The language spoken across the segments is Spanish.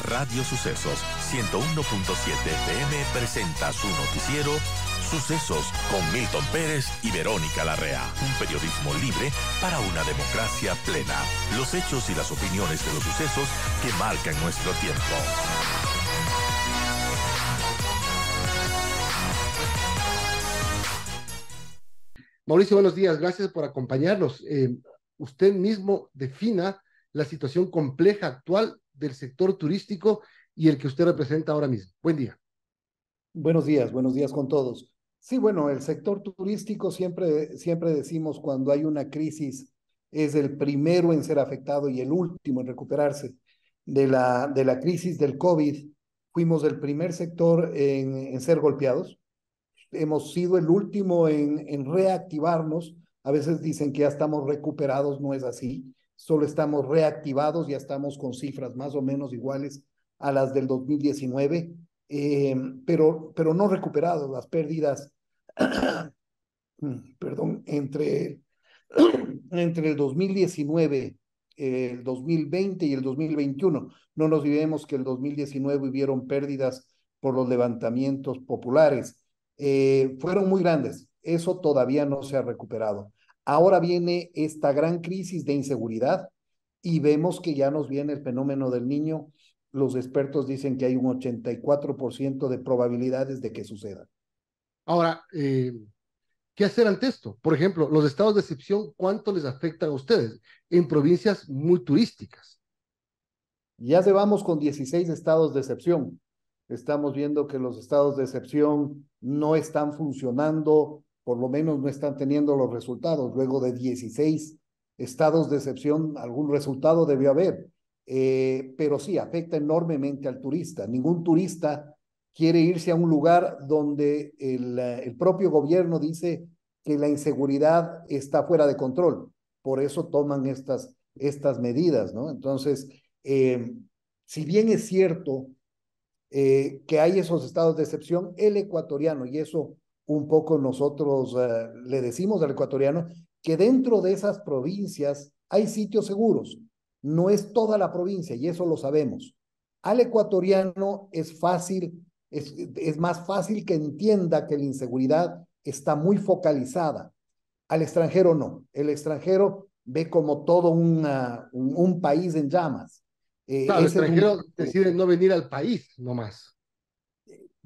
Radio Sucesos 101.7 FM presenta su noticiero Sucesos con Milton Pérez y Verónica Larrea. Un periodismo libre para una democracia plena. Los hechos y las opiniones de los sucesos que marcan nuestro tiempo. Mauricio, buenos días. Gracias por acompañarnos. Usted mismo defina la situación compleja actual del sector turístico y el que usted representa ahora mismo. Buen día. Buenos días con todos. Sí, bueno, el sector turístico siempre decimos cuando hay una crisis es el primero en ser afectado y el último en recuperarse. De la crisis del COVID, fuimos el primer sector en ser golpeados. Hemos sido el último en reactivarnos. A veces dicen que ya estamos recuperados, no es así. Solo estamos reactivados, ya estamos con cifras más o menos iguales a las del 2019, pero no recuperados. Las pérdidas, perdón, entre el 2019, el 2020 y el 2021. No nos olvidemos que el 2019 hubieron pérdidas por los levantamientos populares. Fueron muy grandes. Eso todavía no se ha recuperado. Ahora viene esta gran crisis de inseguridad y vemos que ya nos viene el fenómeno del Niño. Los expertos dicen que hay un 84% de probabilidades de que suceda. Ahora, ¿qué hacer ante esto? Por ejemplo, los estados de excepción, ¿cuánto les afectan a ustedes en provincias muy turísticas? Ya llevamos con 16 estados de excepción. Estamos viendo que los estados de excepción no están funcionando, por lo menos no están teniendo los resultados. Luego de 16 estados de excepción, algún resultado debió haber. Pero sí, afecta enormemente al turista. Ningún turista quiere irse a un lugar donde el propio gobierno dice que la inseguridad está fuera de control. Por eso toman estas medidas, ¿no? Entonces, si bien es cierto que hay esos estados de excepción, el ecuatoriano, y eso un poco nosotros le decimos al ecuatoriano, que dentro de esas provincias hay sitios seguros. No es toda la provincia, y eso lo sabemos. Al ecuatoriano es fácil, es más fácil que entienda que la inseguridad está muy focalizada. Al extranjero no. El extranjero ve como todo un país en llamas. Claro, el Ese es un... extranjero decide no venir al país nomás.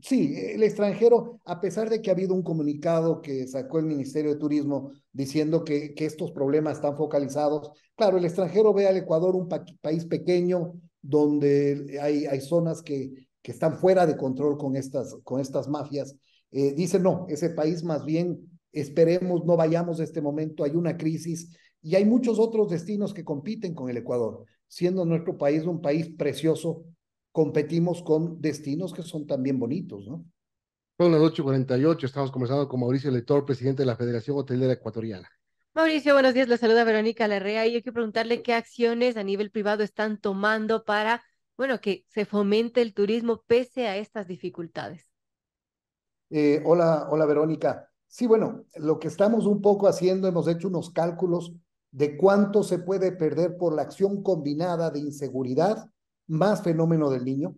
Sí, el extranjero, a pesar de que ha habido un comunicado que sacó el Ministerio de Turismo diciendo que estos problemas están focalizados, claro, el extranjero ve al Ecuador un país pequeño donde hay zonas que están fuera de control con estas mafias. Dice, no, ese país más bien esperemos, no vayamos a este momento, hay una crisis y hay muchos otros destinos que compiten con el Ecuador, siendo nuestro país un país precioso, competimos con destinos que son también bonitos, ¿no? Son las 8:48, estamos conversando con Mauricio Lector, presidente de la Federación Hotelera Ecuatoriana. Mauricio, buenos días. Le saluda Verónica Larrea y hay que preguntarle qué acciones a nivel privado están tomando para, bueno, que se fomente el turismo pese a estas dificultades. Hola Verónica. Sí, bueno, lo que estamos un poco haciendo, hemos hecho unos cálculos de cuánto se puede perder por la acción combinada de inseguridad más fenómeno del Niño.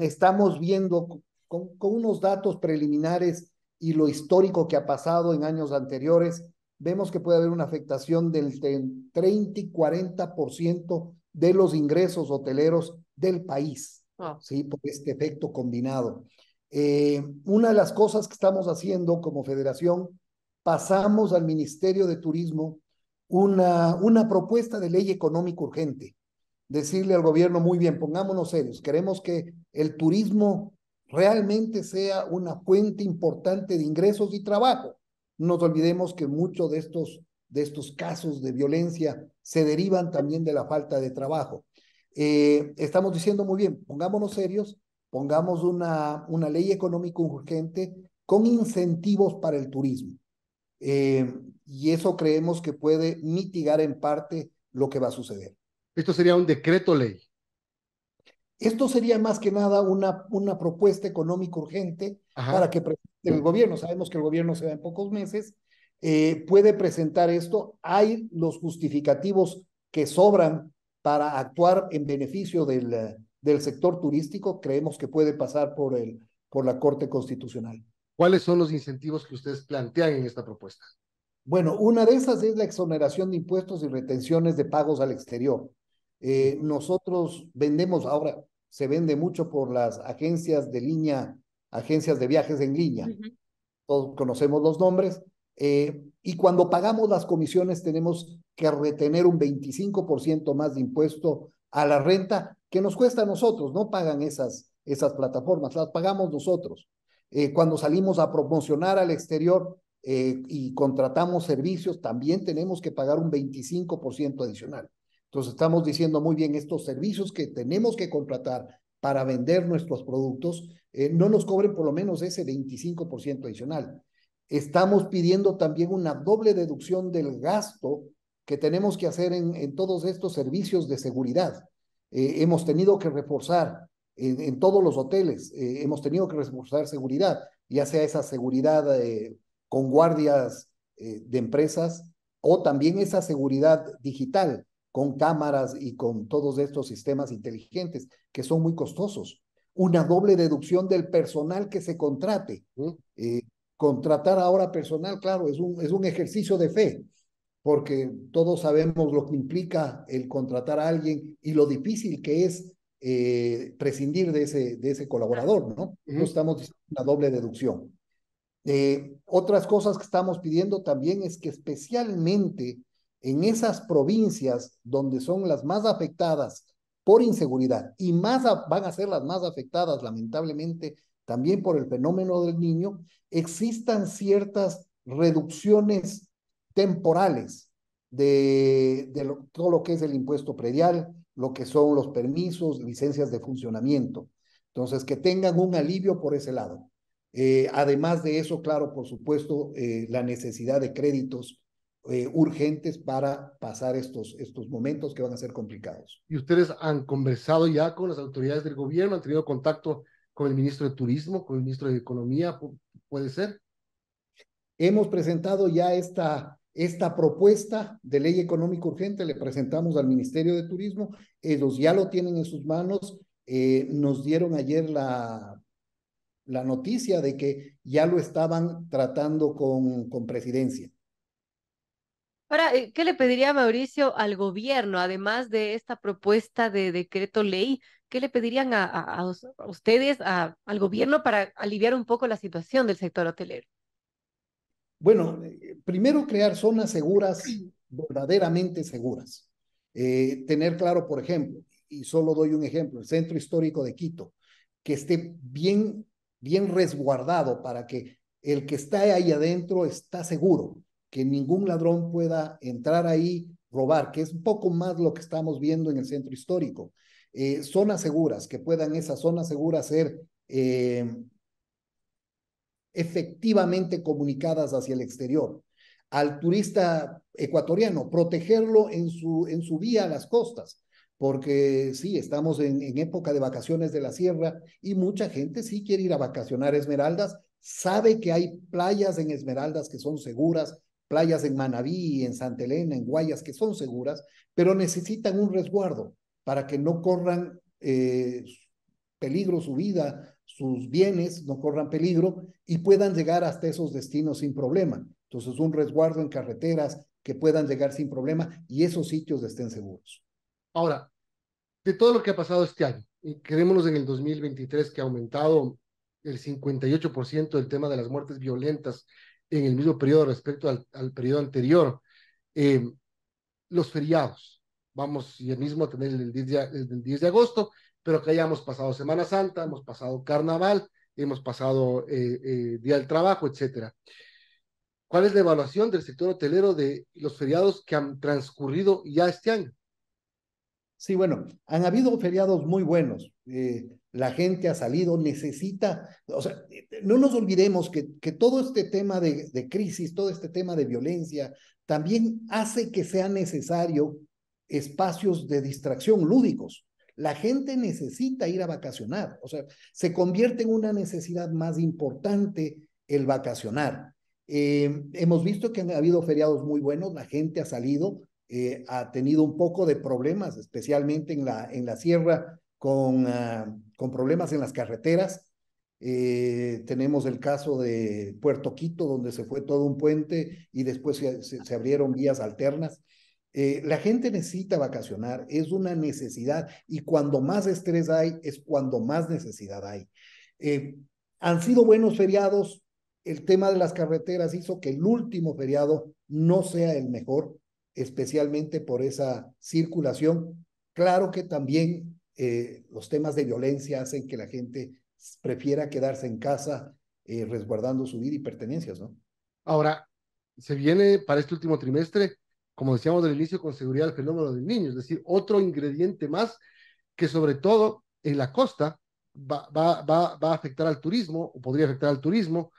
Estamos viendo con unos datos preliminares y lo histórico que ha pasado en años anteriores, vemos que puede haber una afectación del 30 y 40% de los ingresos hoteleros del país, ¿sí? Por este efecto combinado. Una de las cosas que estamos haciendo como federación, pasamos al Ministerio de Turismo una propuesta de ley económica urgente. Decirle al gobierno, muy bien, pongámonos serios, queremos que el turismo realmente sea una fuente importante de ingresos y trabajo. No nos olvidemos que muchos de estos casos de violencia se derivan también de la falta de trabajo. Estamos diciendo, muy bien, pongámonos serios, pongamos una ley económica urgente con incentivos para el turismo. Y eso creemos que puede mitigar en parte lo que va a suceder. Esto sería un decreto ley. Esto sería más que nada una propuesta económica urgente para que presente el gobierno. Sabemos que el gobierno se va en pocos meses. Puede presentar esto. Hay los justificativos que sobran para actuar en beneficio del del sector turístico, creemos que puede pasar por la Corte Constitucional. ¿Cuáles son los incentivos que ustedes plantean en esta propuesta? Bueno, una de esas es la exoneración de impuestos y retenciones de pagos al exterior. Nosotros vendemos, ahora se vende mucho por las agencias de línea, agencias de viajes en línea. Todos conocemos los nombres. Y cuando pagamos las comisiones tenemos que retener un 25% más de impuesto a la renta que nos cuesta a nosotros. No pagan esas plataformas, las pagamos nosotros. Cuando salimos a promocionar al exterior, y contratamos servicios, también tenemos que pagar un 25% adicional. Entonces estamos diciendo muy bien, estos servicios que tenemos que contratar para vender nuestros productos, no nos cobren por lo menos ese 25% adicional. Estamos pidiendo también una doble deducción del gasto que tenemos que hacer en todos estos servicios de seguridad. Hemos tenido que reforzar en todos los hoteles, hemos tenido que reforzar seguridad, ya sea esa seguridad con guardias de empresas o también esa seguridad digital con cámaras y con todos estos sistemas inteligentes que son muy costosos. Una doble deducción del personal que se contrate. Contratar ahora personal, claro, es un ejercicio de fe, porque todos sabemos lo que implica el contratar a alguien y lo difícil que es prescindir de ese colaborador, ¿no? Entonces estamos diciendo una doble deducción. Otras cosas que estamos pidiendo también es que especialmente en esas provincias donde son las más afectadas por inseguridad y van a ser las más afectadas lamentablemente también por el fenómeno del Niño, existan ciertas reducciones temporales de todo lo que es el impuesto predial, lo que son los permisos, licencias de funcionamiento. Entonces, que tengan un alivio por ese lado. Además de eso, claro, por supuesto, la necesidad de créditos urgentes para pasar estos momentos que van a ser complicados. ¿Y ustedes han conversado ya con las autoridades del gobierno? ¿Han tenido contacto con el ministro de Turismo, con el ministro de Economía? ¿Puede ser? Hemos presentado ya esta propuesta de ley económica urgente, le presentamos al Ministerio de Turismo, ellos ya lo tienen en sus manos, nos dieron ayer la noticia de que ya lo estaban tratando con Presidencia. Ahora, ¿qué le pediría Mauricio al gobierno, además de esta propuesta de decreto ley? ¿Qué le pedirían a ustedes, al gobierno, para aliviar un poco la situación del sector hotelero? Bueno, primero crear zonas seguras, verdaderamente seguras. Tener claro, por ejemplo, y solo doy un ejemplo, el Centro Histórico de Quito, que esté bien resguardado para que el que está ahí adentro está seguro, que ningún ladrón pueda entrar ahí, robar, que es un poco más lo que estamos viendo en el Centro Histórico. Zonas seguras, que puedan esas zonas seguras ser efectivamente comunicadas hacia el exterior. Al turista ecuatoriano, protegerlo en su vía a las costas, porque sí, estamos en época de vacaciones de la sierra y mucha gente sí quiere ir a vacacionar a Esmeraldas, sabe que hay playas en Esmeraldas que son seguras, playas en Manabí, en Santa Elena, en Guayas que son seguras, pero necesitan un resguardo para que no corran peligro su vida, sus bienes no corran peligro y puedan llegar hasta esos destinos sin problema. Entonces, un resguardo en carreteras que puedan llegar sin problema y esos sitios estén seguros. Ahora, de todo lo que ha pasado este año, y quedémonos en el 2023, que ha aumentado el 58% del tema de las muertes violentas en el mismo periodo respecto al periodo anterior, los feriados, vamos ya mismo a tener el 10 de agosto, pero que hayamos pasado Semana Santa, hemos pasado Carnaval, hemos pasado Día del Trabajo, etcétera. ¿Cuál es la evaluación del sector hotelero de los feriados que han transcurrido ya este año? Sí, bueno, han habido feriados muy buenos. La gente ha salido, necesita, o sea, no nos olvidemos que todo este tema de crisis, todo este tema de violencia, también hace que sea necesario espacios de distracción lúdicos. La gente necesita ir a vacacionar, o sea, se convierte en una necesidad más importante el vacacionar. Hemos visto que han habido feriados muy buenos, la gente ha salido, ha tenido un poco de problemas, especialmente en la sierra, con problemas en las carreteras. Tenemos el caso de Puerto Quito, donde se fue todo un puente y después se abrieron vías alternas. La gente necesita vacacionar, es una necesidad, y cuando más estrés hay, es cuando más necesidad hay. Han sido buenos feriados, el tema de las carreteras hizo que el último feriado no sea el mejor, especialmente por esa circulación. Claro que también los temas de violencia hacen que la gente prefiera quedarse en casa resguardando su vida y pertenencias, ¿no? Ahora, se viene para este último trimestre, como decíamos del inicio, con seguridad el fenómeno del niño, es decir, otro ingrediente más que sobre todo en la costa va a afectar al turismo, o podría afectar al turismo,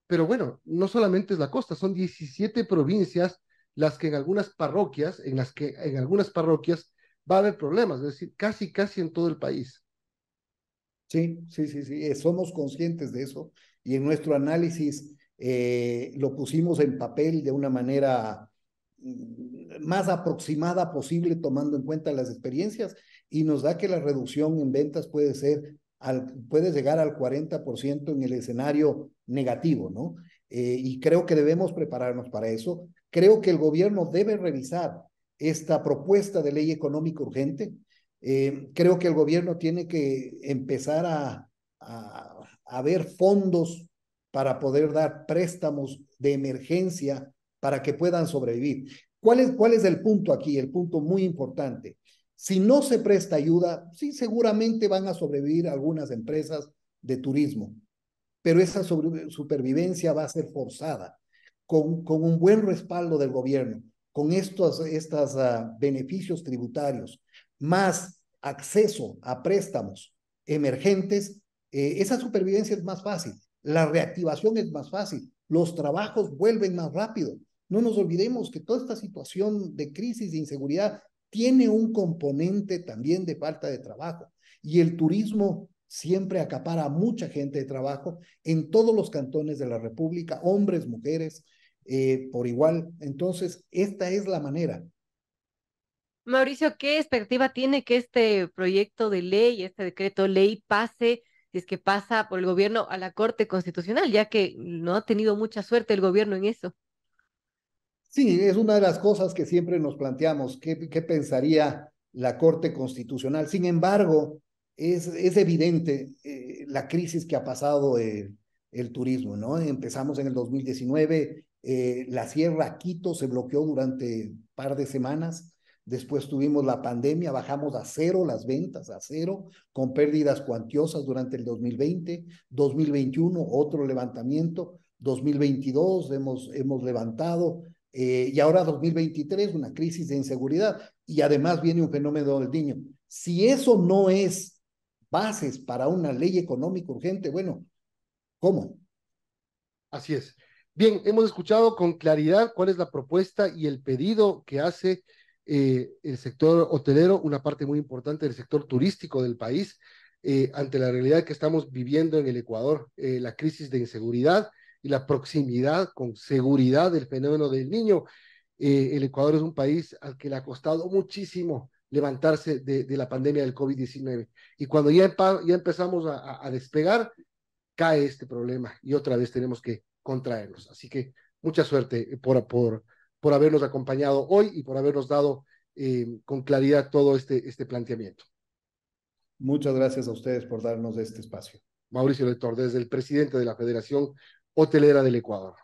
pero bueno, no solamente es la costa, son 17 provincias las que en algunas parroquias, en las que en algunas parroquias va a haber problemas, es decir, casi en todo el país. Sí, sí, sí, sí, somos conscientes de eso y en nuestro análisis lo pusimos en papel de una manera más aproximada posible, tomando en cuenta las experiencias, y nos da que la reducción en ventas puede llegar al 40% en el escenario negativo, ¿no? Y creo que debemos prepararnos para eso. Creo que el gobierno debe revisar esta propuesta de ley económica urgente. Creo que el gobierno tiene que empezar a ver fondos para poder dar préstamos de emergencia para que puedan sobrevivir. ¿Cuál es el punto aquí? El punto muy importante. Si no se presta ayuda, sí, seguramente van a sobrevivir algunas empresas de turismo, pero esa supervivencia va a ser forzada con un buen respaldo del gobierno, con estos beneficios tributarios, más acceso a préstamos emergentes. Esa supervivencia es más fácil, la reactivación es más fácil, los trabajos vuelven más rápido. No nos olvidemos que toda esta situación de crisis de inseguridad tiene un componente también de falta de trabajo, y el turismo siempre acapara a mucha gente de trabajo en todos los cantones de la República, hombres, mujeres, por igual. Entonces, esta es la manera. Mauricio, ¿qué expectativa tiene que este proyecto de ley, este decreto ley pase, si es que pasa por el gobierno a la Corte Constitucional, ya que no ha tenido mucha suerte el gobierno en eso? Sí, es una de las cosas que siempre nos planteamos, ¿qué pensaría la Corte Constitucional? Sin embargo, es evidente la crisis que ha pasado el turismo, ¿no? Empezamos en el 2019, la Sierra Quito se bloqueó durante un par de semanas, después tuvimos la pandemia, bajamos a cero las ventas, a cero, con pérdidas cuantiosas durante el 2020, 2021, otro levantamiento, 2022 hemos levantado, y ahora 2023, una crisis de inseguridad, y además viene un fenómeno del niño. Si eso no es bases para una ley económica urgente, bueno, ¿cómo? Así es. Bien, hemos escuchado con claridad cuál es la propuesta y el pedido que hace el sector hotelero, una parte muy importante del sector turístico del país, ante la realidad que estamos viviendo en el Ecuador, la crisis de inseguridad y la proximidad con seguridad del fenómeno del niño. El Ecuador es un país al que le ha costado muchísimo levantarse de la pandemia del COVID-19. Y cuando ya empezamos a despegar, cae este problema y otra vez tenemos que contraernos. Así que mucha suerte por habernos acompañado hoy y por habernos dado con claridad todo este planteamiento. Muchas gracias a ustedes por darnos este espacio. Mauricio Lector, desde el presidente de la Federación Hotelera del Ecuador.